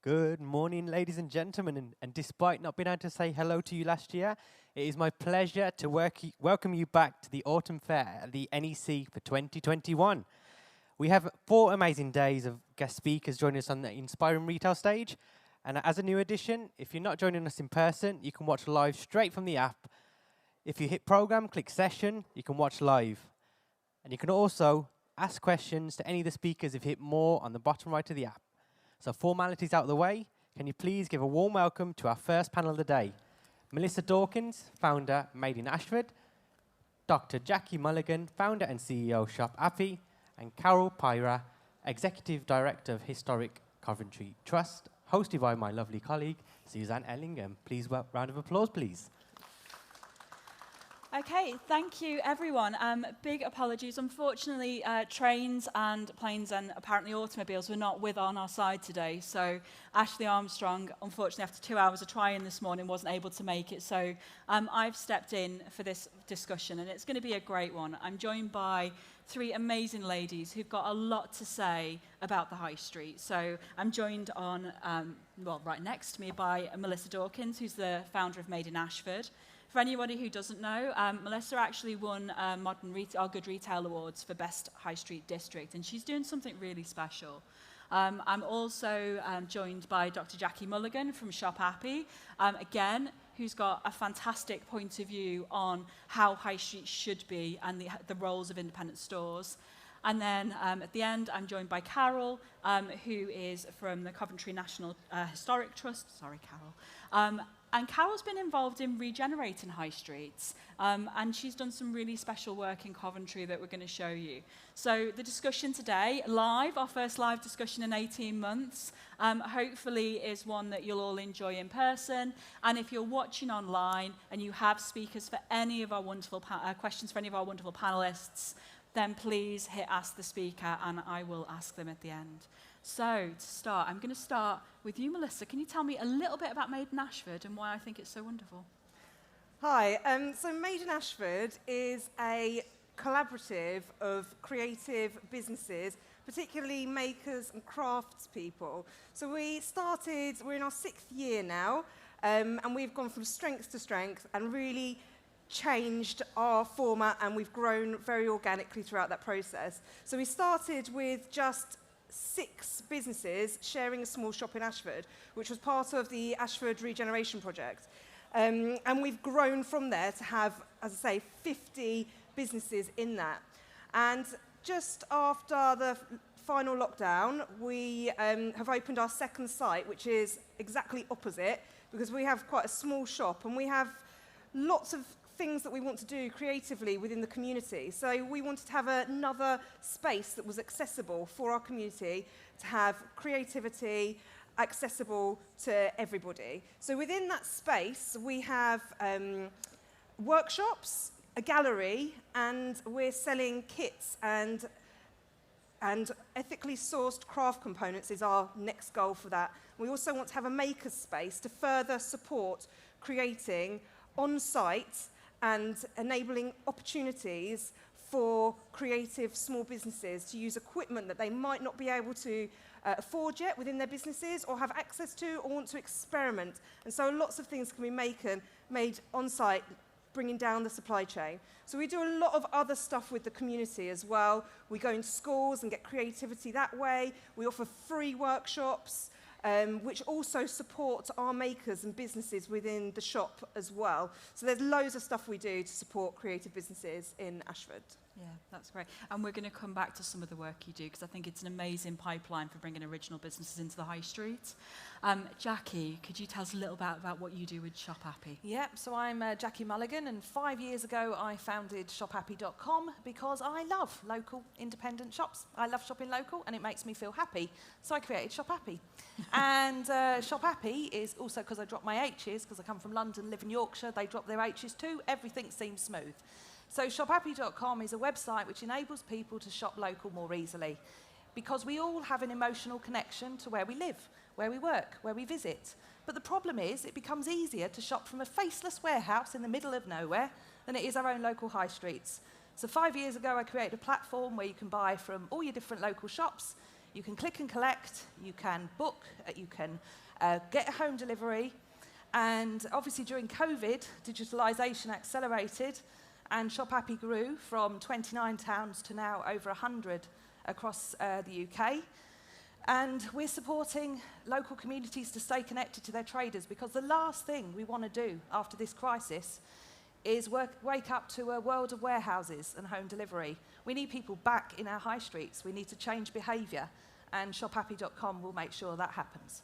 Good morning, ladies and gentlemen, and despite not being able to say hello to you last year, it is my pleasure to welcome you back to the Autumn Fair at the NEC for 2021. We have 4 amazing days of guest speakers joining us on the Inspiring Retail stage, and as a new addition, if you're not joining us in person, you can watch live straight from the app. If you hit program, click session, you can watch live. And you can also ask questions to any of the speakers if you hit more on the bottom right of the app. So formalities out of the way, can you please give a warm welcome to our first panel of the day. Melissa Dawkins, founder, Made in Ashford, Dr. Jackie Muliigan, founder and CEO, ShopAppy, and Carol Pyrah, Executive Director of Historic Coventry Trust, hosted by my lovely colleague, Suzanne Ellingham. Please, round of applause, please. Okay, thank you, everyone. Big apologies. Unfortunately, trains and planes and apparently automobiles were not on our side today. So Ashley Armstrong, unfortunately, after 2 hours of trying this morning, wasn't able to make it. So I've stepped in for this discussion, and it's going to be a great one. I'm joined by 3 amazing ladies who've got a lot to say about the high street. So I'm joined on, right next to me by Melissa Dawkins, who's the founder of Made in Ashford. For anybody who doesn't know, Melissa actually won our Good Retail Awards for Best High Street District, and she's doing something really special. I'm also joined by Dr. Jackie Muliigan from ShopAppy, again, who's got a fantastic point of view on how high street should be and the roles of independent stores. And then at the end, I'm joined by Carol, who is from the Coventry National Historic Trust. Sorry, Carol. And Carol's been involved in regenerating high streets, and she's done some really special work in Coventry that we're going to show you. So the discussion today, live, our first live discussion in 18 months, hopefully is one that you'll all enjoy in person. And if you're watching online and you have speakers for any of our wonderful questions for any of our wonderful panellists, then please hit Ask the Speaker, and I will ask them at the end. So, to start, I'm going to start with you, Melissa. Can you tell me a little bit about Made in Ashford and why I think it's so wonderful? Hi. So Made in Ashford is a collaborative of creative businesses, particularly makers and crafts people. So we're in our 6th year now, and we've gone from strength to strength and really changed our format, and we've grown very organically throughout that process. So we started with just 6 businesses sharing a small shop in Ashford, which was part of the Ashford Regeneration Project. And we've grown from there to have, as I say, 50 businesses in that. And just after the final lockdown, we have opened our 2nd site, which is exactly opposite, because we have quite a small shop, and we have lots of things that we want to do creatively within the community. So we wanted to have another space that was accessible for our community, to have creativity accessible to everybody. So within that space, we have workshops, a gallery, and we're selling kits and ethically sourced craft components is our next goal for that. We also want to have a maker's space to further support creating on-site and enabling opportunities for creative small businesses to use equipment that they might not be able to afford yet within their businesses, or have access to, or want to experiment. And so lots of things can be made on-site, bringing down the supply chain. So we do a lot of other stuff with the community as well. We go into schools and get creativity that way. We offer free workshops, which also support our makers and businesses within the shop as well. So there's loads of stuff we do to support creative businesses in Ashford. Yeah, that's great. And we're going to come back to some of the work you do, because I think it's an amazing pipeline for bringing original businesses into the high street. Jackie, could you tell us a little bit about what you do with ShopAppy? Yep, so I'm Jackie Muliigan, and 5 years ago I founded ShopAppy.com because I love local independent shops. I love shopping local, and it makes me feel happy. So I created ShopAppy. And ShopAppy is also, because I dropped my H's, because I come from London, live in Yorkshire, they drop their H's too, everything seems smooth. So ShopAppy.com is a website which enables people to shop local more easily, because we all have an emotional connection to where we live, where we work, where we visit. But the problem is it becomes easier to shop from a faceless warehouse in the middle of nowhere than it is our own local high streets. So 5 years ago I created a platform where you can buy from all your different local shops. You can click and collect, you can book, you can get a home delivery. And obviously during COVID, digitalisation accelerated and ShopAppy grew from 29 towns to now over 100 across the UK. And we're supporting local communities to stay connected to their traders, because the last thing we want to do after this crisis is wake up to a world of warehouses and home delivery. We need people back in our high streets. We need to change behaviour, and ShopAppy.com will make sure that happens.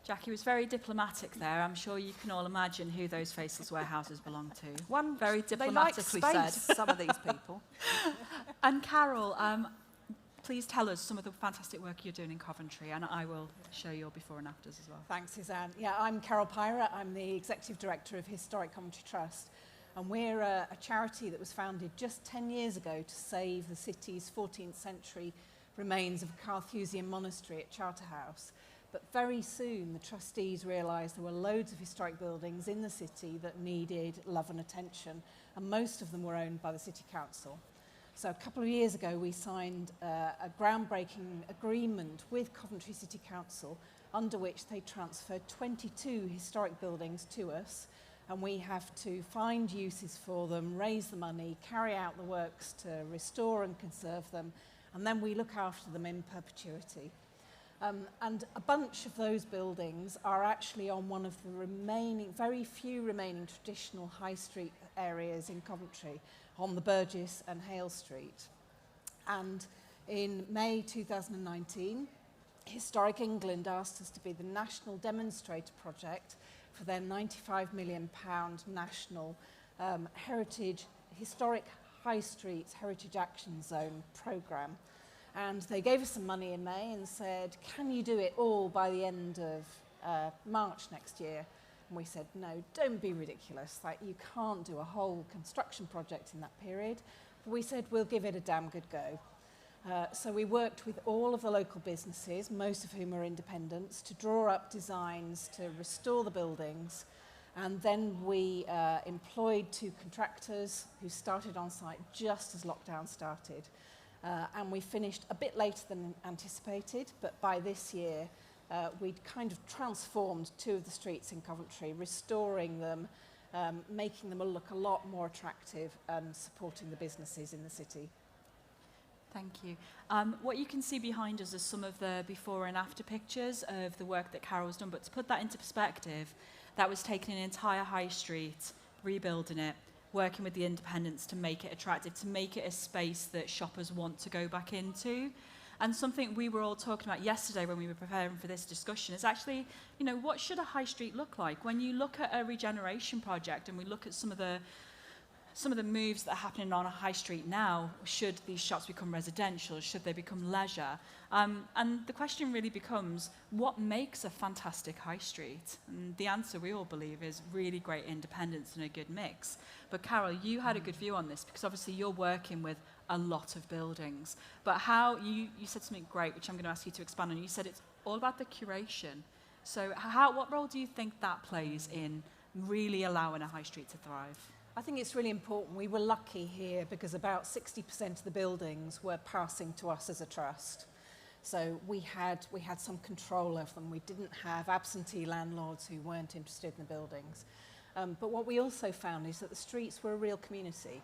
Jackie was very diplomatic there. I'm sure you can all imagine who those faceless warehouses belong to. One very diplomatically they like said. space, some of these people. And Carol, please tell us some of the fantastic work you're doing in Coventry, and I will show your before and afters as well. Thanks, Suzanne. Yeah, I'm Carol Pyrah. I'm the Executive Director of Historic Coventry Trust. And we're a charity that was founded just 10 years ago to save the city's 14th century remains of a Carthusian monastery at Charterhouse. But very soon, the trustees realised there were loads of historic buildings in the city that needed love and attention, and most of them were owned by the City Council. So a couple of years ago, we signed a groundbreaking agreement with Coventry City Council, under which they transferred 22 historic buildings to us, and we have to find uses for them, raise the money, carry out the works to restore and conserve them, and then we look after them in perpetuity. And a bunch of those buildings are actually on one of the very few remaining traditional high street areas in Coventry, on the Burgess and Hale Street. And in May 2019, Historic England asked us to be the national demonstrator project for their £95 million national historic high streets heritage action zone programme. And they gave us some money in May and said, can you do it all by the end of March next year? And we said, no, don't be ridiculous. Like, you can't do a whole construction project in that period. But we said, we'll give it a damn good go. So we worked with all of the local businesses, most of whom are independents, to draw up designs to restore the buildings. And then we employed 2 contractors who started on site just as lockdown started. And we finished a bit later than anticipated, but by this year, we'd kind of transformed 2 of the streets in Coventry, restoring them, making them look a lot more attractive and supporting the businesses in the city. Thank you. What you can see behind us is some of the before and after pictures of the work that Carol's done, but to put that into perspective, that was taking an entire high street, rebuilding it, working with the independents to make it attractive, to make it a space that shoppers want to go back into. And something we were all talking about yesterday when we were preparing for this discussion is actually, you know, what should a high street look like? When you look at a regeneration project and we look at some of the moves that are happening on a high street now, should these shops become residential? Should they become leisure? And the question really becomes, what makes a fantastic high street? And the answer, we all believe, is really great independence and a good mix. But Carol, you had a good view on this, because obviously you're working with a lot of buildings. But how, you said something great, which I'm going to ask you to expand on. You said it's all about the curation. So what role do you think that plays in really allowing a high street to thrive? I think it's really important. We were lucky here because about 60% of the buildings were passing to us as a trust. So we had some control over them. We didn't have absentee landlords who weren't interested in the buildings. But what we also found is that the streets were a real community.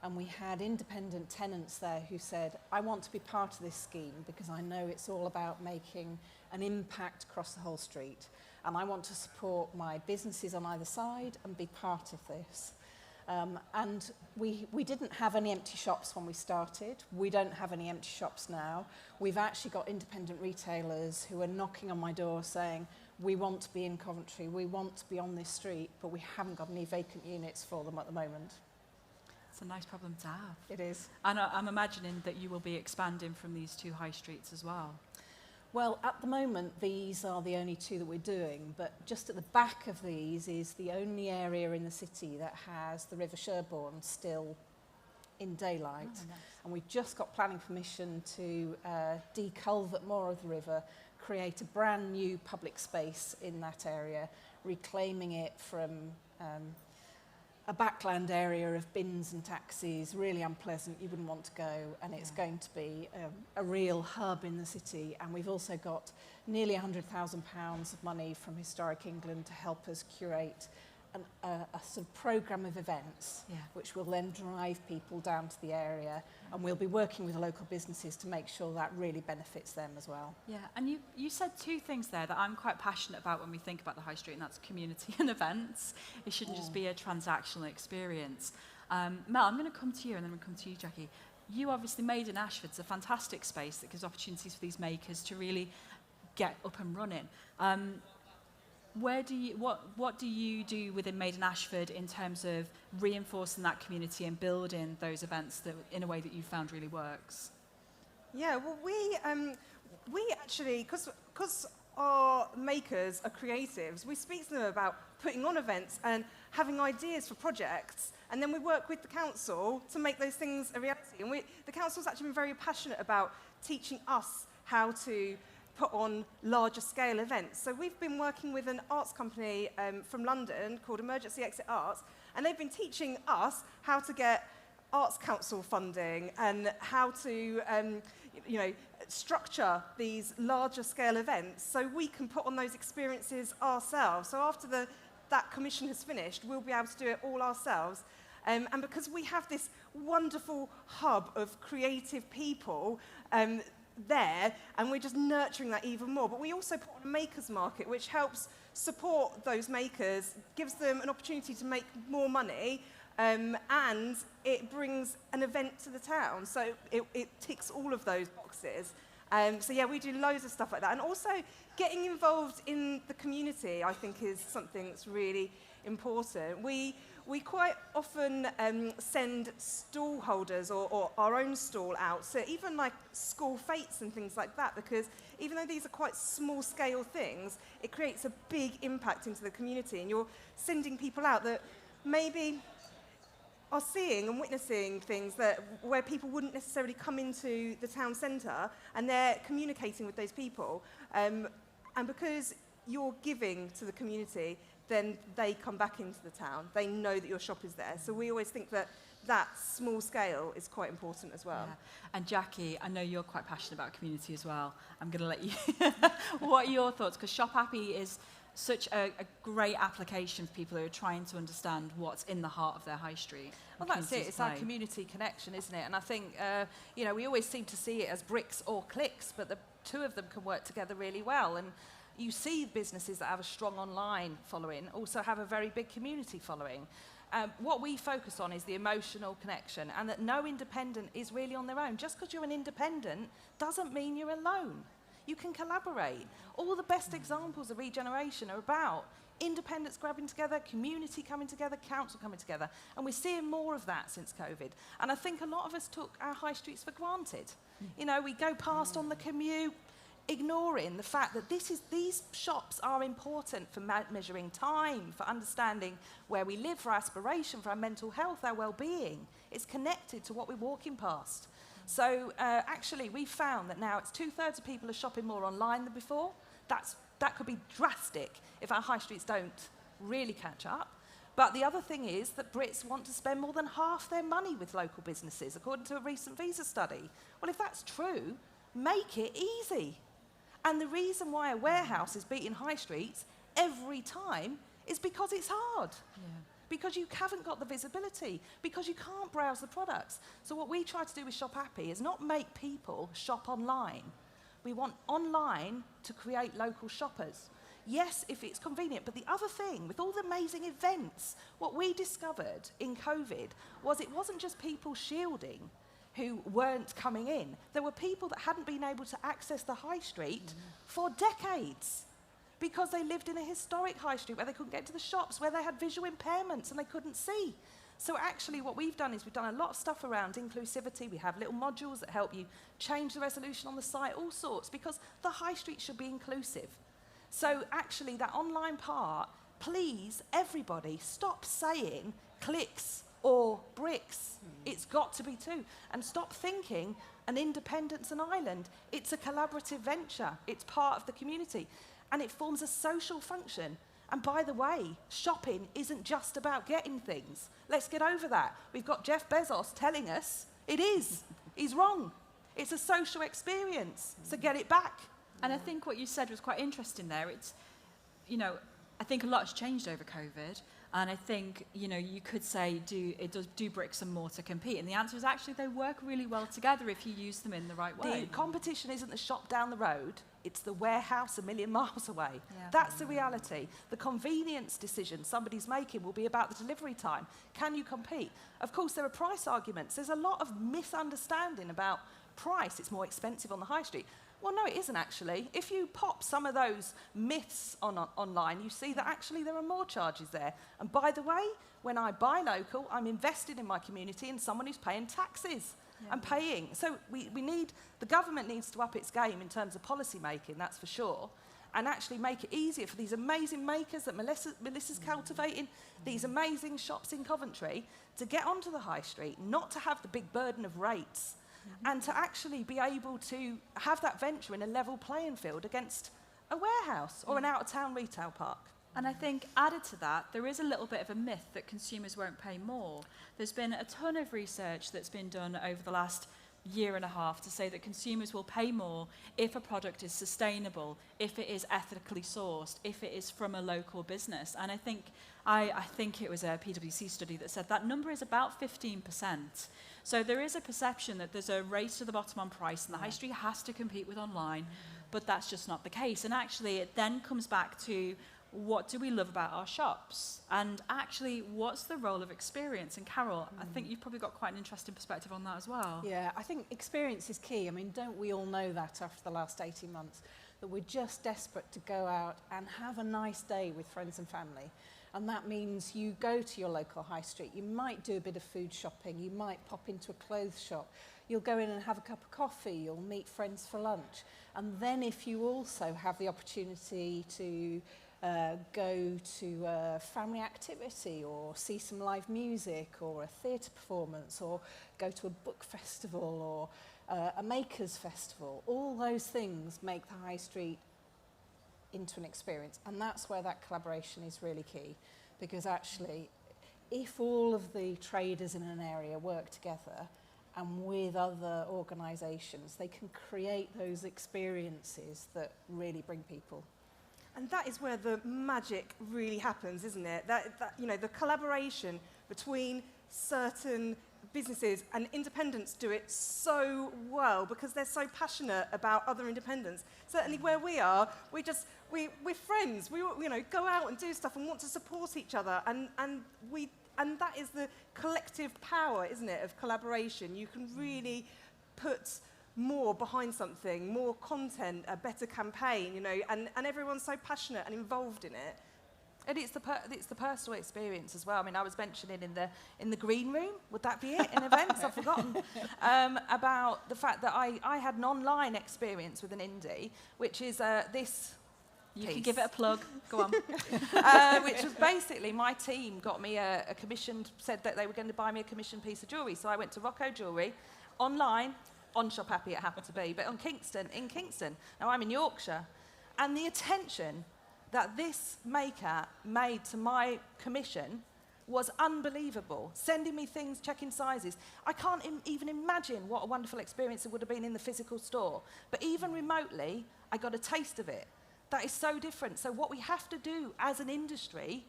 And we had independent tenants there who said, I want to be part of this scheme because I know it's all about making an impact across the whole street. And I want to support my businesses on either side and be part of this. And we didn't have any empty shops when we started. We don't have any empty shops now. We've actually got independent retailers who are knocking on my door saying, we want to be in Coventry, we want to be on this street, but we haven't got any vacant units for them at the moment. It's a nice problem to have. It is. And I'm imagining that you will be expanding from these 2 high streets as well. Well, at the moment, these are the only 2 that we're doing, but just at the back of these is the only area in the city that has the River Sherborne still in daylight. Oh, nice. And we've just got planning permission to deculvert more of the river, create a brand new public space in that area, reclaiming it from a backland area of bins and taxis, really unpleasant, you wouldn't want to go, and it's going to be a real hub in the city. And we've also got nearly £100,000 of money from Historic England to help us curate a sort of programme of events, which will then drive people down to the area, and we'll be working with local businesses to make sure that really benefits them as well. Yeah, and you said two things there that I'm quite passionate about when we think about the high street, and that's community and events. It shouldn't just be a transactional experience. Mel, I'm going to come to you, and then I'm going to come to you, Jackie. You obviously made in Ashford's a fantastic space that gives opportunities for these makers to really get up and running. What do you do within Made in Ashford in terms of reinforcing that community and building those events that, in a way that you found really works? Yeah, well, we actually, because our makers are creatives, we speak to them about putting on events and having ideas for projects, and then we work with the council to make those things a reality. And the council's actually been very passionate about teaching us how to put on larger scale events. So we've been working with an arts company from London called Emergency Exit Arts, and they've been teaching us how to get Arts Council funding and how to structure these larger scale events so we can put on those experiences ourselves. So after that commission has finished, we'll be able to do it all ourselves. And because we have this wonderful hub of creative people there, and we're just nurturing that even more. But we also put on a makers market, which helps support those makers, gives them an opportunity to make more money, and it brings an event to the town. So it ticks all of those boxes. So yeah, we do loads of stuff like that. And also getting involved in the community, I think, is something that's really important. We quite often send stall holders or our own stall out to even like school fetes and things like that, because even though these are quite small scale things, it creates a big impact into the community, and you're sending people out that maybe are seeing and witnessing things where people wouldn't necessarily come into the town centre, and they're communicating with those people. And because you're giving to the community, then they come back into the town. They know that your shop is there. So we always think that small scale is quite important as well. Yeah. And Jackie, I know you're quite passionate about community as well. I'm going to let you... What are your thoughts? Because ShopAppy is such a great application for people who are trying to understand what's in the heart of their high street. Well, that's it. It's our community connection, isn't it? And I think, we always seem to see it as bricks or clicks, but the two of them can work together really well. And you see businesses that have a strong online following also have a very big community following. What we focus on is the emotional connection, and that no independent is really on their own. Just because you're an independent doesn't mean you're alone. You can collaborate. All the best examples of regeneration are about independents grabbing together, community coming together, council coming together. And we're seeing more of that since COVID. And I think a lot of us took our high streets for granted. We go past on the commute, ignoring the fact that these shops are important for measuring time, for understanding where we live, for aspiration, for our mental health, our well-being. It's connected to what we're walking past. So actually, we found that now it's 2/3 of people are shopping more online than before. That could be drastic if our high streets don't really catch up. But the other thing is that Brits want to spend more than half their money with local businesses, according to a recent visa study. Well, if that's true, make it easy. And the reason why a warehouse is beating high streets every time is because it's hard. Yeah. Because you haven't got the visibility, because you can't browse the products. So what we try to do with ShopAppy is not make people shop online. We want online to create local shoppers. Yes, if it's convenient, but the other thing, with all the amazing events, what we discovered in COVID was it wasn't just people shielding who weren't coming in. There were people that hadn't been able to access the high street for decades because they lived in a historic high street where they couldn't get to the shops, where they had visual impairments and they couldn't see. So actually what we've done is we've done a lot of stuff around inclusivity. We have little modules that help you change the resolution on the site, all sorts, because the high street should be inclusive. So actually that online part, please, everybody, stop saying clicks or bricks. It's got to be two. And stop thinking an independent's an island. It's a collaborative venture. It's part of the community. And it forms a social function. And by the way, shopping isn't just about getting things. Let's get over that. We've got Jeff Bezos telling us it is. He's wrong. It's a social experience, so get it back. And I think what you said was quite interesting there. It's, you know, I think a lot has changed over COVID. And I think, you know, you could say, do bricks and mortar compete? And the answer is actually they work really well together if you use them in the right way. The competition isn't the shop down the road, it's the warehouse a million miles away. Yeah. That's the reality. The convenience decision somebody's making will be about the delivery time. Can you compete? Of course, there are price arguments. There's a lot of misunderstanding about price. It's more expensive on the high street. Well, no, it isn't actually. If you pop some of those myths online, you see that actually there are more charges there. And by the way, when I buy local, I'm invested in my community and someone who's paying taxes. I'm paying. So the government needs to up its game in terms of policy making, that's for sure, and actually make it easier for these amazing makers that Melissa's cultivating, these amazing shops in Coventry, to get onto the high street, not to have the big burden of rates, and to actually be able to have that venture in a level playing field against a warehouse or an out-of-town retail park. And I think added to that, there is a little bit of a myth that consumers won't pay more. There's been a ton of research that's been done over the last year and a half to say that consumers will pay more if a product is sustainable, if it is ethically sourced, if it is from a local business. And I think it was a PwC study that said that number is about 15%. So there is a perception that there's a race to the bottom on price and the high street has to compete with online, but that's just not the case. And actually it then comes back to what do we love about our shops? And actually, what's the role of experience? And Carol, I think you've probably got quite an interesting perspective on that as well. Yeah, I think experience is key. I mean, don't we all know that after the last 18 months, that we're just desperate to go out and have a nice day with friends and family. And that means you go to your local high street, you might do a bit of food shopping, you might pop into a clothes shop, you'll go in and have a cup of coffee, you'll meet friends for lunch. And then if you also have the opportunity to go to a family activity or see some live music or a theatre performance or go to a book festival or a makers festival, all those things make the high street into an experience. And that's where that collaboration is really key, because actually if all of the traders in an area work together and with other organisations, they can create those experiences that really bring people. And that is where the magic really happens, isn't it? That you know, the collaboration between certain businesses and independents do it so well because they're so passionate about other independents. Certainly where we are, we're friends. We go out and do stuff and want to support each other, and that is the collective power, isn't it, of collaboration. You can really put more behind something, more content, a better campaign, you know, and everyone's so passionate and involved in it. And it's the personal experience as well. I mean, I was mentioning in the green room, would that be it, in events? I've forgotten, about the fact that I had an online experience with an indie, which is this You piece. can give it a plug. Go on. Which was basically my team got me a commissioned, said that they were going to buy me a commissioned piece of jewellery. So I went to Rocco Jewellery, online, on ShopAppy it happened to be, but in Kingston. Now I'm in Yorkshire. And the attention that this maker made to my commission was unbelievable. Sending me things, checking sizes. I can't even imagine what a wonderful experience it would have been in the physical store. But even remotely, I got a taste of it. That is so different. So what we have to do as an industry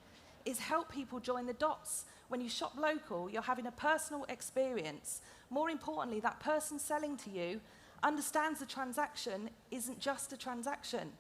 is help people join the dots. When you shop local, you're having a personal experience. More importantly, that person selling to you understands the transaction isn't just a transaction.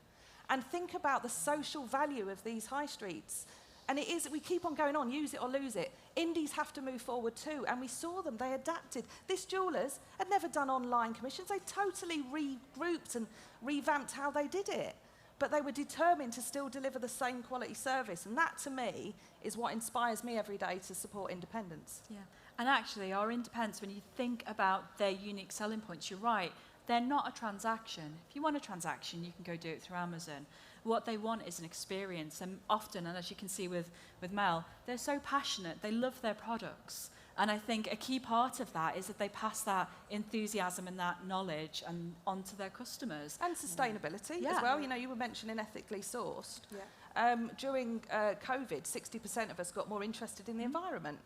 And think about the social value of these high streets. And it is, we keep on going on, use it or lose it. Indies have to move forward too, and we saw them, they adapted. This jewellers had never done online commissions. They totally regrouped and revamped how they did it. But they were determined to still deliver the same quality service. And that, to me, is what inspires me every day to support independence. Yeah. And actually, our independents, when you think about their unique selling points, you're right, they're not a transaction. If you want a transaction, you can go do it through Amazon. What they want is an experience. And often, and as you can see with Mel, they're so passionate. They love their products. And I think a key part of that is that they pass that enthusiasm and that knowledge and onto their customers. And sustainability Yeah. as well. You know, you were mentioning ethically sourced. Yeah. During COVID, 60% of us got more interested in the environment.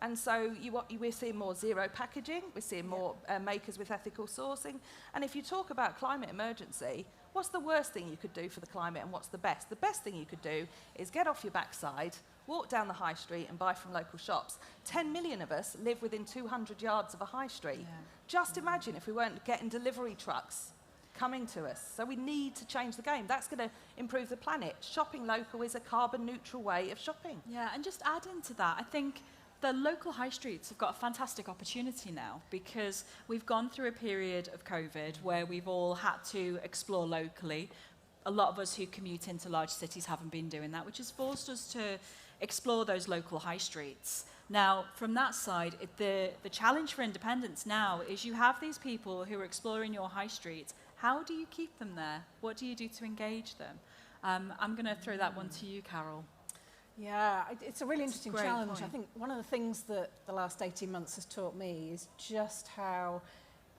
And so we're seeing more zero packaging, we're seeing more makers with ethical sourcing. And if you talk about climate emergency, what's the worst thing you could do for the climate and what's the best? The best thing you could do is get off your backside, walk down the high street and buy from local shops. 10 million of us live within 200 yards of a high street. Yeah. Just imagine if we weren't getting delivery trucks coming to us. So we need to change the game. That's going to improve the planet. Shopping local is a carbon neutral way of shopping. Yeah, and just adding to that, I think the local high streets have got a fantastic opportunity now because we've gone through a period of COVID where we've all had to explore locally. A lot of us who commute into large cities haven't been doing that, which has forced us to explore those local high streets. Now, from that side, the challenge for independents now is you have these people who are exploring your high streets. How do you keep them there? What do you do to engage them? I'm going to throw that one to you, Carol. Yeah, it's a really interesting great challenge. point. I think one of the things that the last 18 months has taught me is just how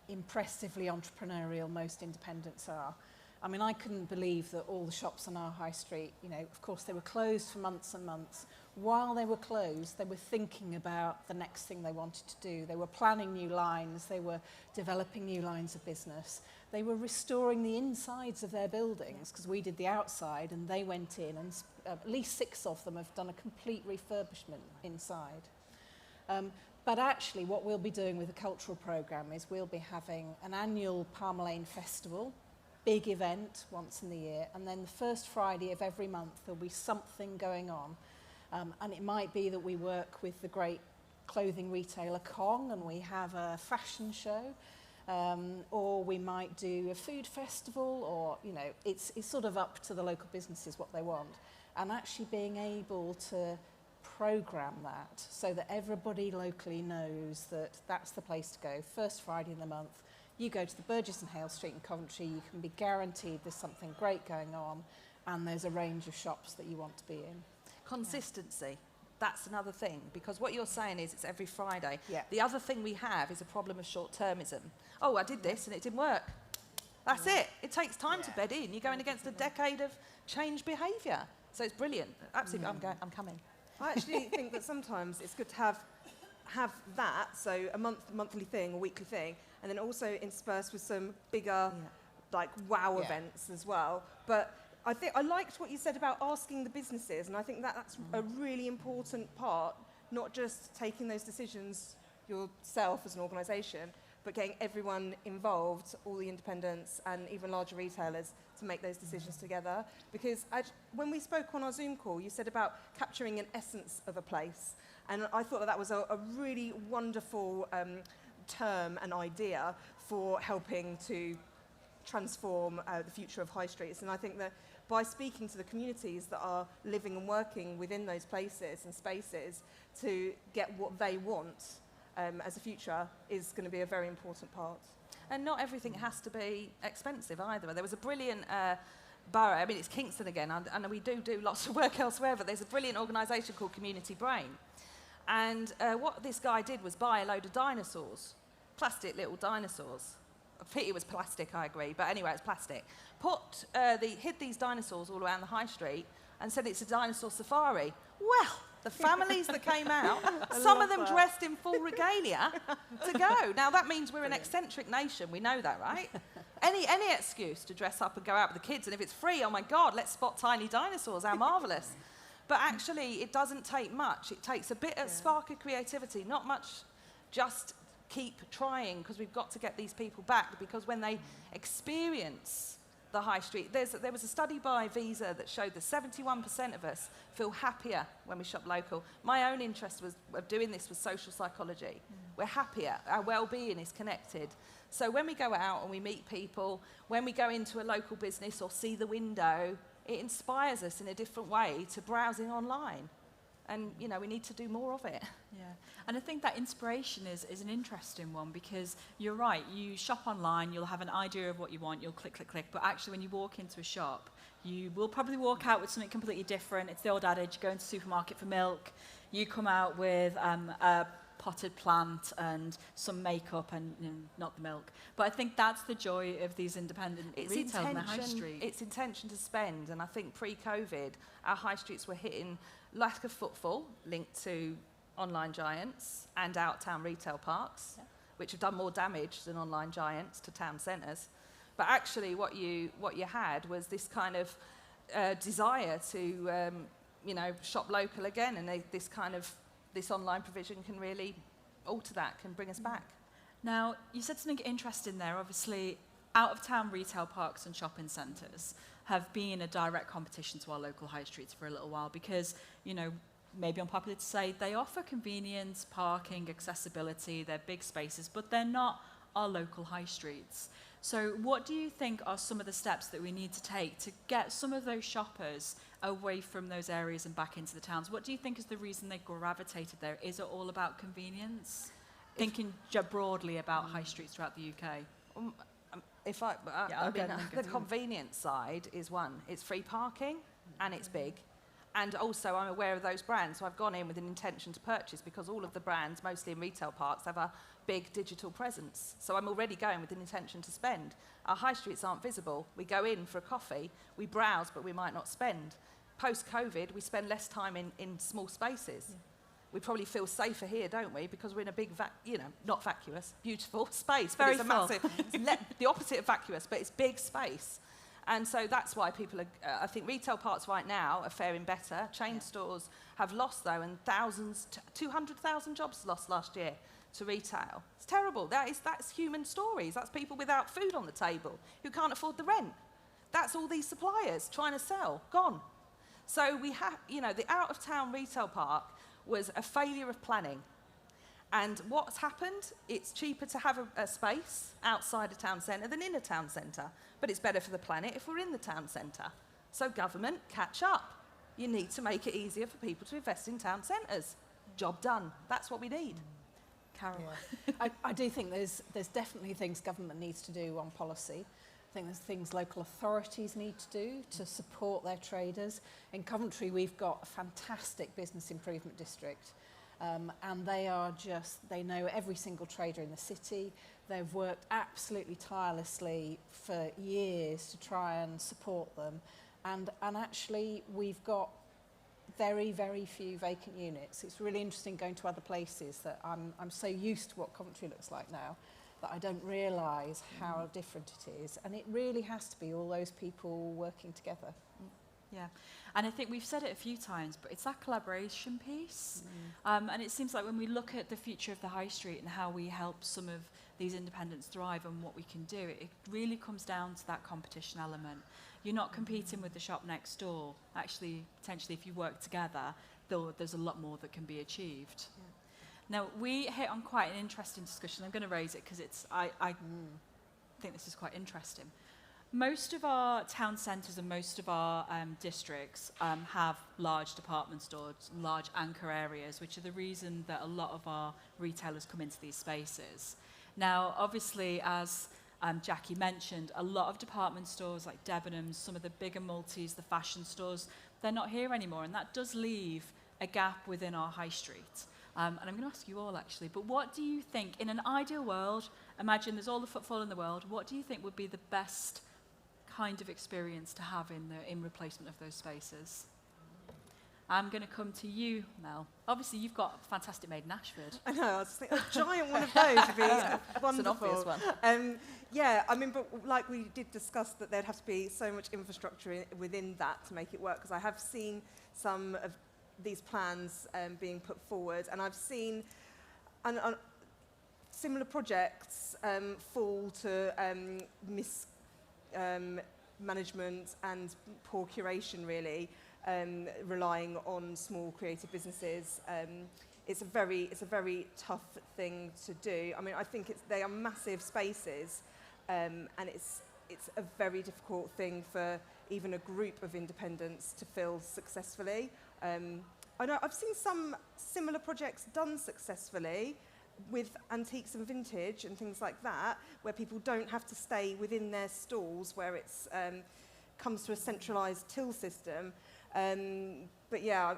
impressively entrepreneurial most independents are. I mean, I couldn't believe that all the shops on our high street, you know, of course they were closed for months and months. While they were closed, they were thinking about the next thing they wanted to do. They were planning new lines, they were developing new lines of business. They were restoring the insides of their buildings because we did the outside and they went in and at least 6 of them have done a complete refurbishment inside. But actually what we'll be doing with the cultural programme is we'll be having an annual Parmelan Festival, big event once in the year, and then the first Friday of every month there'll be something going on. And it might be that we work with the great clothing retailer Kong and we have a fashion show. Or we might do a food festival, or, you know, it's sort of up to the local businesses what they want. And actually being able to programme that so that everybody locally knows that that's the place to go. First Friday in the month, you go to the Burgess and Hale Street in Coventry, you can be guaranteed there's something great going on and there's a range of shops that you want to be in. Consistency. That's another thing, because what you're saying is it's every Friday. Yeah. The other thing we have is a problem of short-termism. Oh, I did this and it didn't work. That's it. It takes time to bed in. You're going against a decade of changed behaviour. So it's brilliant. Absolutely, I'm coming. I actually think that sometimes it's good to have that, so a monthly thing, a weekly thing, and then also interspersed with some bigger, like wow events as well. But I think I liked what you said about asking the businesses, and I think that's a really important part, not just taking those decisions yourself as an organisation, but getting everyone involved, all the independents and even larger retailers, to make those decisions together. Because when we spoke on our Zoom call, you said about capturing an essence of a place, and I thought that was a really wonderful term and idea for helping to transform the future of high streets. And I think that by speaking to the communities that are living and working within those places and spaces to get what they want as a future is going to be a very important part. And not everything has to be expensive either. There was a brilliant borough, I mean it's Kingston again, and we do lots of work elsewhere, but there's a brilliant organisation called Community Brain. And what this guy did was buy a load of dinosaurs, plastic little dinosaurs. A pity it was plastic, I agree, but anyway, it's plastic. Hid these dinosaurs all around the high street and said it's a dinosaur safari. Well, the families that came out, some of them dressed in full regalia to go. Now, that means we're an eccentric nation. We know that, right? Any excuse to dress up and go out with the kids. And if it's free, oh, my God, let's spot tiny dinosaurs. How marvellous. But actually, it doesn't take much. It takes a bit of spark of creativity, not much, just keep trying, because we've got to get these people back, because when they experience the high street, there was a study by Visa that showed that 71% of us feel happier when we shop local. My own interest of doing this was social psychology. We're happier, our well-being is connected. So when we go out and we meet people, when we go into a local business or see the window, it inspires us in a different way to browsing online. And, you know, we need to do more of it. Yeah, and I think that inspiration is an interesting one, because you're right, you shop online, you'll have an idea of what you want, you'll click, click, click, but actually when you walk into a shop, you will probably walk out with something completely different. It's the old adage, you go into the supermarket for milk, you come out with a potted plant and some makeup and not the milk. But I think that's the joy of these independent retail in the high street. It's intention to spend, and I think pre-COVID, our high streets were hitting lack of footfall linked to online giants and out-town retail parks, which have done more damage than online giants to town centres. But actually what you had was this kind of desire to shop local again, and this online provision can really alter that, can bring us back. Now, you said something interesting there. Obviously, out-of-town retail parks and shopping centres have been a direct competition to our local high streets for a little while because, maybe unpopular to say, they offer convenience, parking, accessibility, they're big spaces, but they're not our local high streets. So what do you think are some of the steps that we need to take to get some of those shoppers away from those areas and back into the towns? What do you think is the reason they gravitated there? Is it all about convenience? Thinking broadly about high streets throughout the UK. The convenience side is one. It's free parking and it's big. And also I'm aware of those brands, so I've gone in with an intention to purchase because all of the brands, mostly in retail parks, have a big digital presence. So I'm already going with an intention to spend. Our high streets aren't visible. We go in for a coffee, we browse, but we might not spend. Post-COVID, we spend less time in small spaces. Yeah. We probably feel safer here, don't we? Because we're in a big, not vacuous, beautiful space. Very full. Massive. It's the opposite of vacuous, but it's big space. And so that's why people are, I think retail parks right now are faring better. Chain stores have lost, though, and 200,000 jobs lost last year to retail. It's terrible. That's human stories. That's people without food on the table who can't afford the rent. That's all these suppliers trying to sell, gone. So we have, the out-of-town retail park was a failure of planning. And what's happened? It's cheaper to have a space outside a town centre than in a town centre. But it's better for the planet if we're in the town centre. So government, catch up. You need to make it easier for people to invest in town centres. Job done. That's what we need. Carol. Yeah. I do think there's definitely things government needs to do on policy. I think there's things local authorities need to do to support their traders. In Coventry, we've got a fantastic business improvement district. And they know every single trader in the city. They've worked absolutely tirelessly for years to try and support them. And actually, we've got very, very few vacant units. It's really interesting going to other places that I'm so used to what Coventry looks like now that I don't realise how different it is. And it really has to be all those people working together. Yeah, and I think we've said it a few times, but it's that collaboration piece. And it seems like when we look at the future of the high street and how we help some of these independents thrive and what we can do, it really comes down to that competition element. You're not competing with the shop next door. Actually, potentially, if you work together, there's a lot more that can be achieved. Yeah. Now, we hit on quite an interesting discussion. I'm going to raise it because I think this is quite interesting. Most of our town centres and most of our districts have large department stores, large anchor areas, which are the reason that a lot of our retailers come into these spaces. Now, obviously, as Jackie mentioned, a lot of department stores like Debenhams, some of the bigger multis, the fashion stores, they're not here anymore, and that does leave a gap within our high street. And I'm going to ask you all, actually, but what do you think, in an ideal world, imagine there's all the footfall in the world, what do you think would be the best kind of experience to have in replacement of those spaces? I'm going to come to you, Mel. Obviously, you've got a fantastic made in Ashford. I know, I was thinking, a giant one of those would be wonderful. It's an obvious one. Yeah, I mean, but like we did discuss that there'd have to be so much infrastructure within that to make it work, because I have seen some of these plans being put forward, and I've seen similar projects fall to management and poor curation, really, relying on small creative businesses. It's a very tough thing to do. I mean, I think they are massive spaces, and it's a very difficult thing for even a group of independents to fill successfully. I know I've seen some similar projects done successfully with antiques and vintage and things like that, where people don't have to stay within their stalls, where it's comes to a centralised till system. But yeah,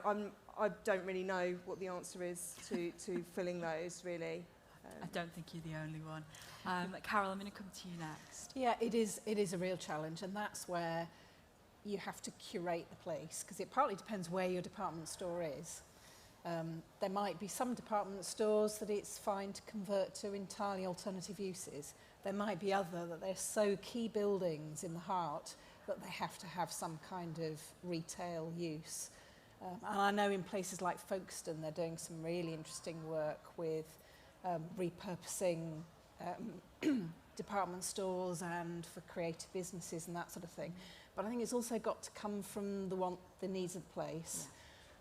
I don't really know what the answer is to filling those, really. I don't think you're the only one. Carol, I'm going to come to you next. Yeah, it is a real challenge, and that's where you have to curate the place, because it partly depends where your department store is. There might be some department stores that it's fine to convert to entirely alternative uses. There might be other that they're so key buildings in the heart that they have to have some kind of retail use. And I know in places like Folkestone, they're doing some really interesting work with repurposing department stores and for creative businesses and that sort of thing. But I think it's also got to come from the needs of the place.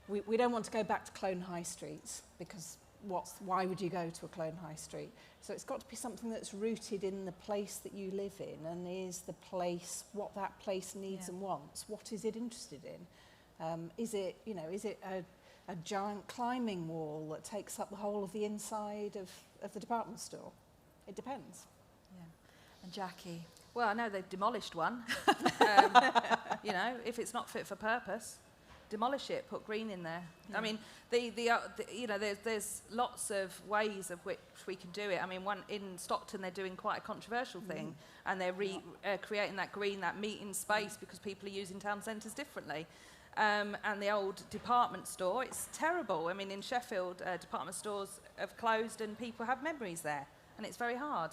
Yeah. We don't want to go back to clone high streets, because why would you go to a clone high street? So it's got to be something that's rooted in the place that you live in, and is the place what that place needs and wants. What is it interested in? Is it a giant climbing wall that takes up the whole of the inside of the department store? It depends. Yeah. And Jackie? Well, I know they've demolished one. If it's not fit for purpose, demolish it, put green in there. Yeah. I mean, there's lots of ways of which we can do it. I mean, one in Stockton, they're doing quite a controversial thing, and they're creating that green, that meeting space, because people are using town centres differently. And the old department store, it's terrible. I mean, in Sheffield, department stores have closed and people have memories there, and it's very hard.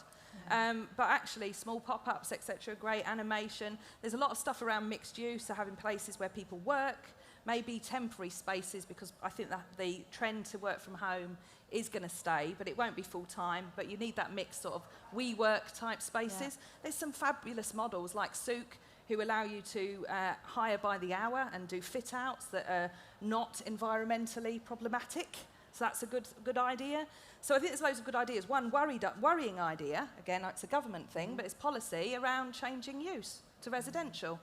But actually, small pop-ups, etc., great animation. There's a lot of stuff around mixed use, so having places where people work, maybe temporary spaces, because I think that the trend to work from home is going to stay, but it won't be full-time. But you need that mixed sort of WeWork type spaces. Yeah. There's some fabulous models like Souk, who allow you to hire by the hour and do fit-outs that are not environmentally problematic. So that's a good idea. So I think there's loads of good ideas. One worrying idea, again, it's a government thing, but it's policy around changing use to residential.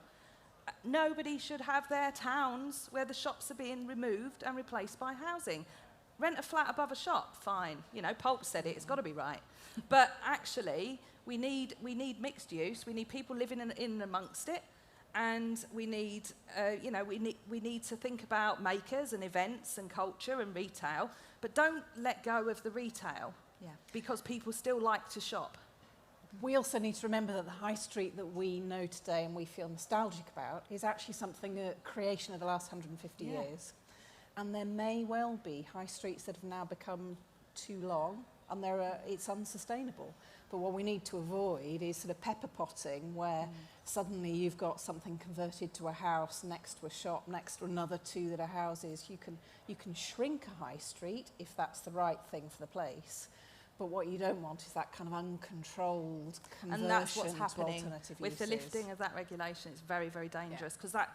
Nobody should have their towns where the shops are being removed and replaced by housing. Rent a flat above a shop, fine. Pulp said it, it's got to be right. But actually, we need mixed use. We need people living in amongst it, and we need to think about makers and events and culture and retail. But don't let go of the retail, because people still like to shop. We also need to remember that the high street that we know today and we feel nostalgic about is actually something, a creation of the last 150 years. And there may well be high streets that have now become too long, and it's unsustainable. But what we need to avoid is sort of pepper potting, where suddenly you've got something converted to a house next to a shop, next to another two that are houses. You can shrink a high street if that's the right thing for the place. But what you don't want is that kind of uncontrolled conversion. And that's what's happening with uses. the lifting of that regulation. It's very, very dangerous, because that,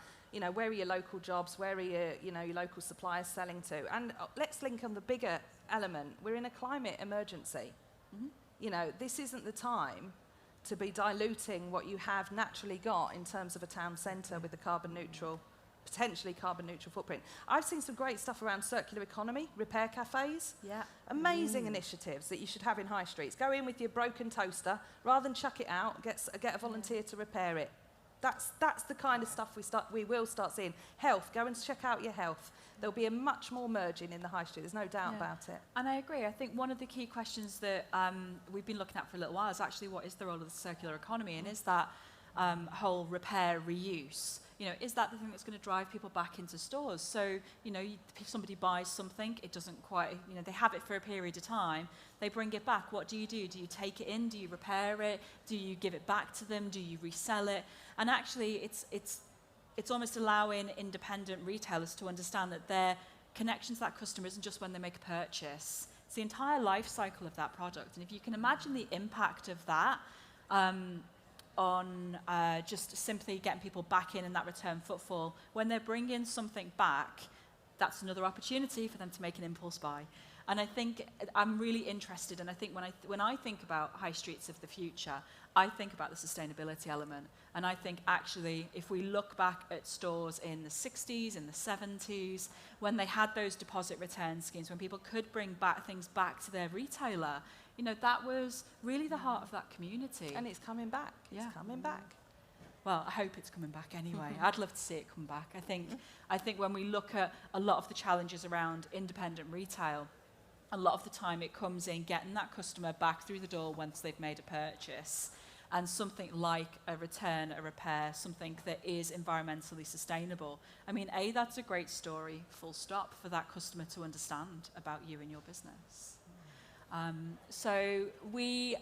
where are your local jobs? Where are your local suppliers selling to? And let's link on the bigger element. We're in a climate emergency. This isn't the time to be diluting what you have naturally got in terms of a town centre with a potentially carbon neutral footprint. I've seen some great stuff around circular economy, repair cafes. Yeah. Amazing initiatives that you should have in high streets. Go in with your broken toaster, rather than chuck it out, get a volunteer to repair it. That's the kind of stuff we will start seeing. Health, go and check out your health. There'll be a much more merging in the high street, there's no doubt about it. And I agree. I think one of the key questions that we've been looking at for a little while is actually, what is the role of the circular economy, and is that whole repair, reuse, is that the thing that's going to drive people back into stores? So, if somebody buys something, it doesn't quite, they have it for a period of time, they bring it back. What do? Do you take it in? Do you repair it? Do you give it back to them? Do you resell it? And actually, it's almost allowing independent retailers to understand that their connection to that customer isn't just when they make a purchase. It's the entire life cycle of that product. And if you can imagine the impact of that, on just simply getting people back in and that return footfall, when they're bringing something back, that's another opportunity for them to make an impulse buy. And I think I'm really interested, and I think when I think about high streets of the future, I think about the sustainability element. And I think actually, if we look back at stores in the 60s, in the 70s, when they had those deposit return schemes, when people could bring things back to their retailer, that was really the heart of that community. And it's coming back. It's coming back. Well, I hope it's coming back anyway. I'd love to see it come back. I think when we look at a lot of the challenges around independent retail, a lot of the time it comes in getting that customer back through the door once they've made a purchase, and something like a return, a repair, something that is environmentally sustainable. I mean, that's a great story, full stop, for that customer to understand about you and your business. So we...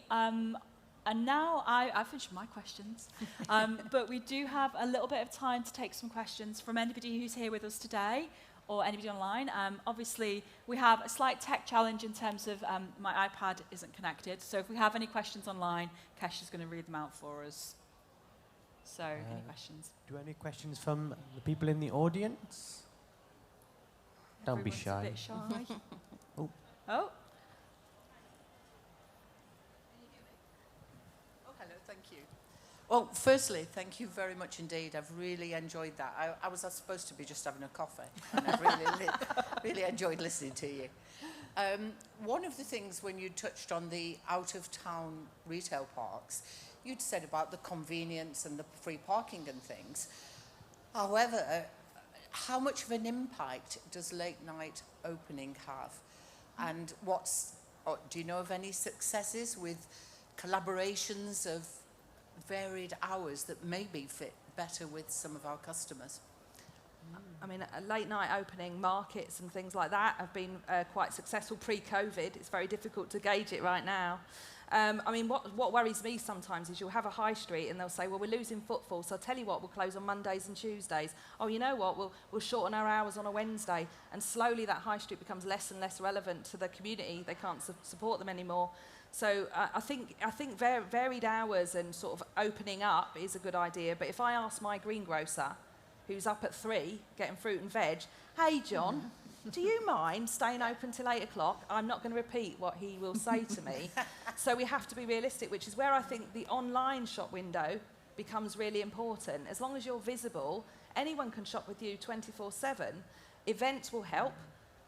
and now I've finished my questions, but we do have a little bit of time to take some questions from anybody who's here with us today or anybody online. Obviously, we have a slight tech challenge in terms of my iPad isn't connected. So if we have any questions online, Kesh is going to read them out for us. So any questions? Do we have any questions from the people in the audience? Don't be shy. A bit shy. Oh. Oh. Hello, thank you. Well, firstly, thank you very much indeed. I've really enjoyed that. I was supposed to be just having a coffee, and I've really enjoyed listening to you. One of the things when you touched on the out-of-town retail parks, you'd said about the convenience and the free parking and things. However, how much of an impact does late-night opening have? And do you know of any successes with collaborations of varied hours that maybe fit better with some of our customers? I mean, a late night opening, markets and things like that have been quite successful pre-COVID. It's very difficult to gauge it right now. I mean, what worries me sometimes is you'll have a high street and they'll say, well, we're losing footfall, so I'll tell you what, we'll close on Mondays and Tuesdays. Oh, you know what, we'll shorten our hours on a Wednesday. And slowly that high street becomes less and less relevant to the community. They can't support them anymore. So I think varied hours and sort of opening up is a good idea. But if I ask my greengrocer, who's up at 3 getting fruit and veg, hey, John, do you mind staying open till 8 o'clock? I'm not going to repeat what he will say to me. So we have to be realistic, which is where I think the online shop window becomes really important. As long as you're visible, anyone can shop with you 24/7. Events will help.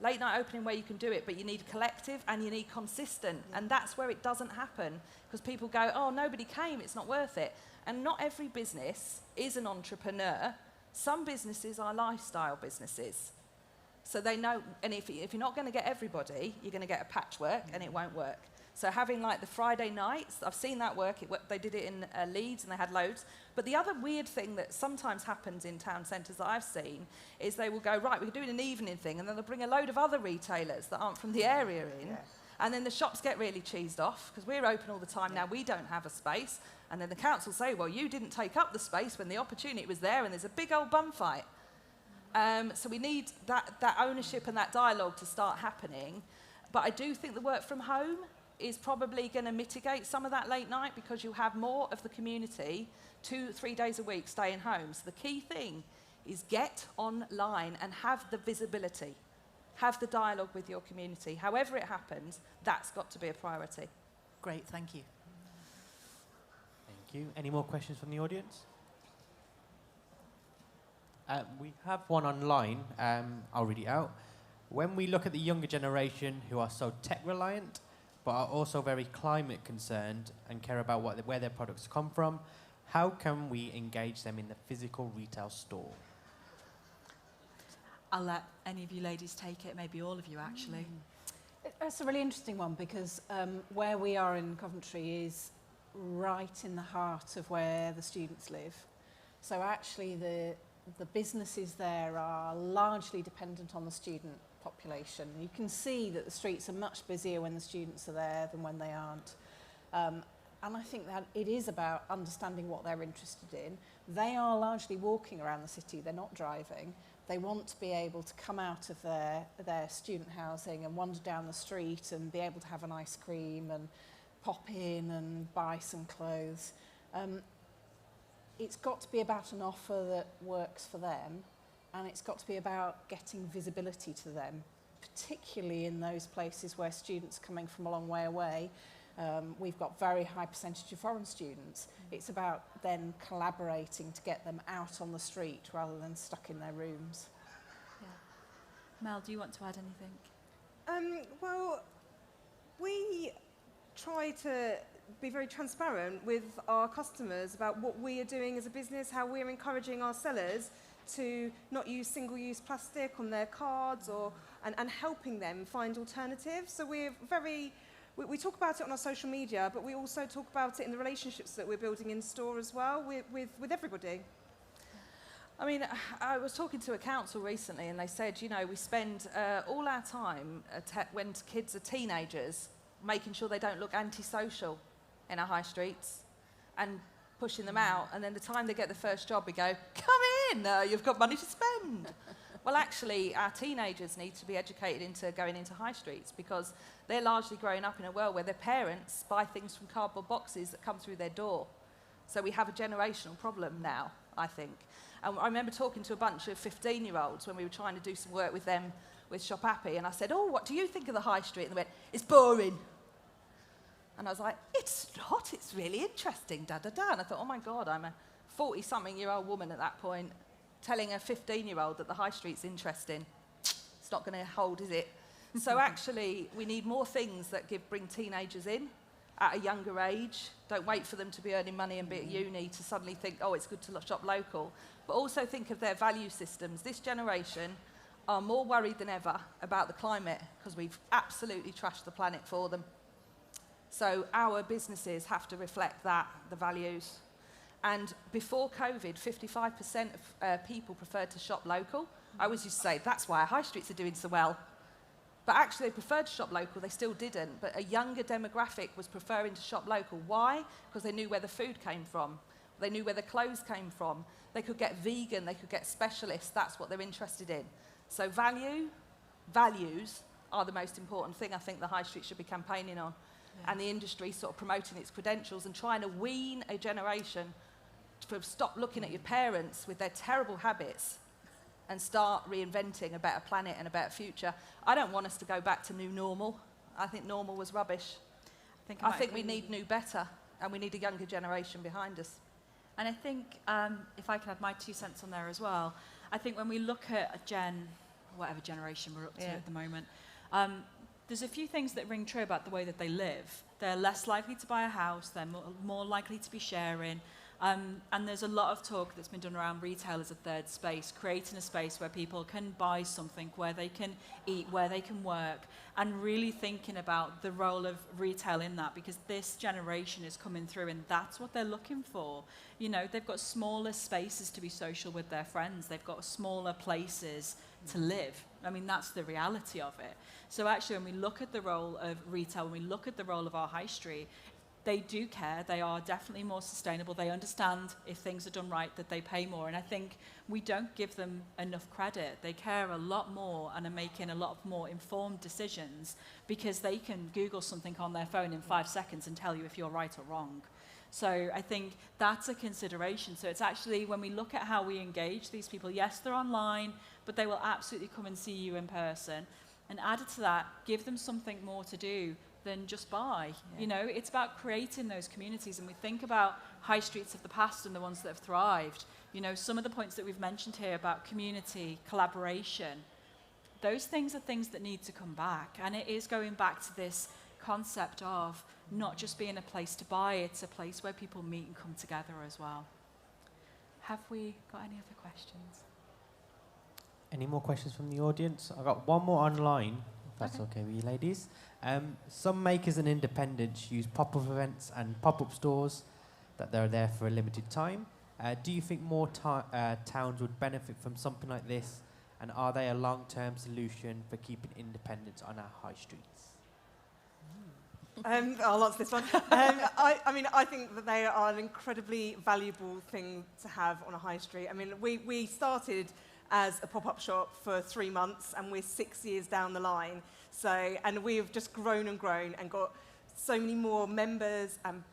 Late night opening where you can do it, but you need collective and you need consistent. And that's where it doesn't happen, because people go, oh, nobody came, it's not worth it. And not every business is an entrepreneur. Some businesses are lifestyle businesses. So they know, and if you're not going to get everybody, you're going to get a patchwork and it won't work. So having like the Friday nights, I've seen that work. They did it in Leeds and they had loads. But the other weird thing that sometimes happens in town centres that I've seen is they will go, right, we're doing an evening thing, and then they'll bring a load of other retailers that aren't from the area in. Yeah. And then the shops get really cheesed off because we're open all the time now. We don't have a space. And then the council say, well, you didn't take up the space when the opportunity was there, and there's a big old bum fight. So we need that ownership and that dialogue to start happening. But I do think the work from home is probably going to mitigate some of that late night, because you have more of the community 2-3 days a week staying home. So the key thing is get online and have the visibility. Have the dialogue with your community. However it happens, that's got to be a priority. Great, thank you. Thank you. Any more questions from the audience? We have one online. I'll read it out. When we look at the younger generation who are so tech reliant, but are also very climate concerned and care about where their products come from, how can we engage them in the physical retail store? I'll let any of you ladies take it, maybe all of you actually. It's a really interesting one, because where we are in Coventry is right in the heart of where the students live. So actually the businesses there are largely dependent on the student population. You can see that the streets are much busier when the students are there than when they aren't. And I think that it is about understanding what they're interested in. They are largely walking around the city, they're not driving. They want to be able to come out of their student housing and wander down the street and be able to have an ice cream and pop in and buy some clothes. It's got to be about an offer that works for them, and it's got to be about getting visibility to them, particularly in those places where students are coming from a long way away. We've got very high percentage of foreign students. It's about then collaborating to get them out on the street rather than stuck in their rooms. Yeah. Mel, do you want to add anything? Well, we try to be very transparent with our customers about what we are doing as a business, how we're encouraging our sellers to not use single-use plastic on their cards and helping them find alternatives. So we talk about it on our social media, but we also talk about it in the relationships that we're building in store as well with everybody. I mean, I was talking to a council recently and they said, you know, we spend all our time when kids are teenagers making sure they don't look antisocial in our high streets and pushing them out, and then the time they get the first job we go, come in, you've got money to spend. Well, actually, our teenagers need to be educated into going into high streets because they're largely growing up in a world where their parents buy things from cardboard boxes that come through their door. So we have a generational problem now, I think. And I remember talking to a bunch of 15-year-olds when we were trying to do some work with them with ShopAppy, and I said, oh, what do you think of the high street? And they went, it's boring. And I was like, it's not, it's really interesting, da-da-da. And I thought, oh my God, I'm a 40-something-year-old woman at that point telling a 15-year-old that the high street's interesting. It's not going to hold, is it? So actually, we need more things that bring teenagers in at a younger age. Don't wait for them to be earning money and be at uni to suddenly think, oh, it's good to shop local. But also think of their value systems. This generation are more worried than ever about the climate because we've absolutely trashed the planet for them. So our businesses have to reflect that, the values. And before COVID, 55% of people preferred to shop local. I always used to say, that's why our high streets are doing so well. But actually, they preferred to shop local. They still didn't. But a younger demographic was preferring to shop local. Why? Because they knew where the food came from. They knew where the clothes came from. They could get vegan. They could get specialists. That's what they're interested in. So values are the most important thing I think the high street should be campaigning on. Yeah. And the industry sort of promoting its credentials and trying to wean a generation to stop looking at your parents with their terrible habits and start reinventing a better planet and a better future. I don't want us to go back to new normal. I think normal was rubbish. I think we need new better, and we need a younger generation behind us. And I think, if I can add my 2 cents on there as well, I think when we look at whatever generation we're up to at the moment, there's a few things that ring true about the way that they live. They're less likely to buy a house, they're more likely to be sharing, and there's a lot of talk that's been done around retail as a third space, creating a space where people can buy something, where they can eat, where they can work, and really thinking about the role of retail in that, because this generation is coming through and that's what they're looking for. You know, they've got smaller spaces to be social with their friends, they've got smaller places to live. I mean, that's the reality of it. So actually, when we look at the role of retail, when we look at the role of our high street, they do care. They are definitely more sustainable. They understand if things are done right that they pay more. And I think we don't give them enough credit. They care a lot more and are making a lot more informed decisions because they can Google something on their phone in 5 seconds and tell you if you're right or wrong. So I think that's a consideration. So it's actually, when we look at how we engage these people, yes, they're online, but they will absolutely come and see you in person. And added to that, give them something more to do than just buy. Yeah. You know, it's about creating those communities, and we think about high streets of the past and the ones that have thrived. You know, some of the points that we've mentioned here about community, collaboration, those things are things that need to come back. And it is going back to this concept of not just being a place to buy, it's a place where people meet and come together as well. Have we got any other questions? Any more questions from the audience? I've got one more online, if that's okay with you ladies. Some makers and independents use pop-up events and pop-up stores that they're there for a limited time. Do you think more towns would benefit from something like this? And are they a long-term solution for keeping independence on our high streets? I'll answer this one. I think that they are an incredibly valuable thing to have on a high street. I mean, we started as a pop-up shop for 3 months, and we're 6 years down the line. So, and we've just grown and grown and got so many more members and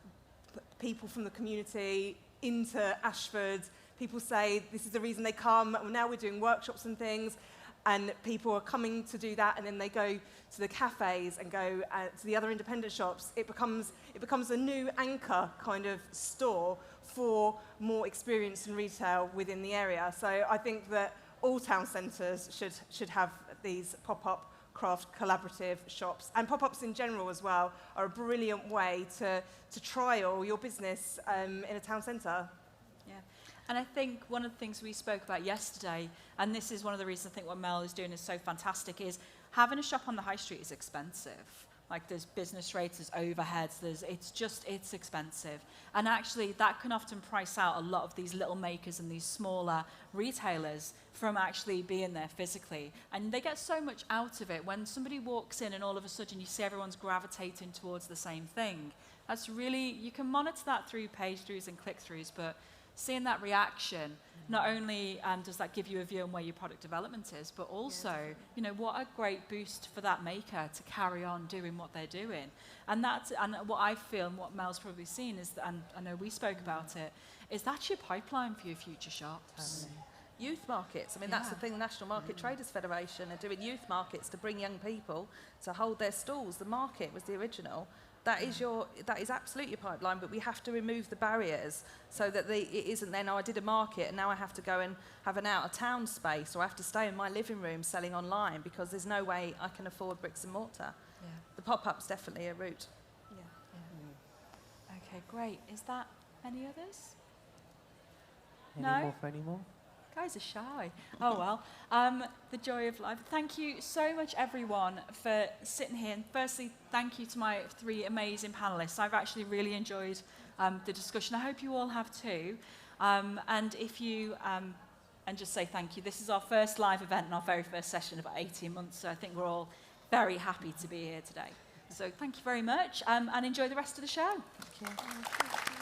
people from the community into Ashford. People say this is the reason they come. Now we're doing workshops and things, and people are coming to do that, and then they go to the cafes and go to the other independent shops. It becomes a new anchor kind of store for more experience in retail within the area. So I think that all town centres should have these pop-up craft collaborative shops. And pop-ups in general as well are a brilliant way to trial your business in a town centre. Yeah. And I think one of the things we spoke about yesterday, and this is one of the reasons I think what Mel is doing is so fantastic, is having a shop on the high street is expensive. Like there's business rates, there's overheads, it's expensive. And actually that can often price out a lot of these little makers and these smaller retailers from actually being there physically. And they get so much out of it. When somebody walks in and all of a sudden you see everyone's gravitating towards the same thing, that's really, you can monitor that through page throughs and click throughs, but seeing that reaction, not only does that give you a view on where your product development is, but also, you know, what a great boost for that maker to carry on doing what they're doing. And what I feel, and what Mel's probably seen is, and I know we spoke about it, is that's your pipeline for your future shops. Youth markets. I mean, that's the thing. The National Market Traders Federation are doing youth markets to bring young people to hold their stalls. The market was the original. That is absolutely your pipeline, but we have to remove the barriers so that it isn't then, oh, I did a market and now I have to go and have an out-of-town space, or I have to stay in my living room selling online because there's no way I can afford bricks and mortar. Yeah. The pop-up's definitely a route. Yeah. Okay, great. Is that any others? Any more? Guys are shy. Oh, well. The joy of life. Thank you so much, everyone, for sitting here. And firstly, thank you to my 3 amazing panellists. I've actually really enjoyed the discussion. I hope you all have too. And if you, and just say thank you. This is our first live event and our very first session in about 18 months. So I think we're all very happy to be here today. So thank you very much, and enjoy the rest of the show. Thank you.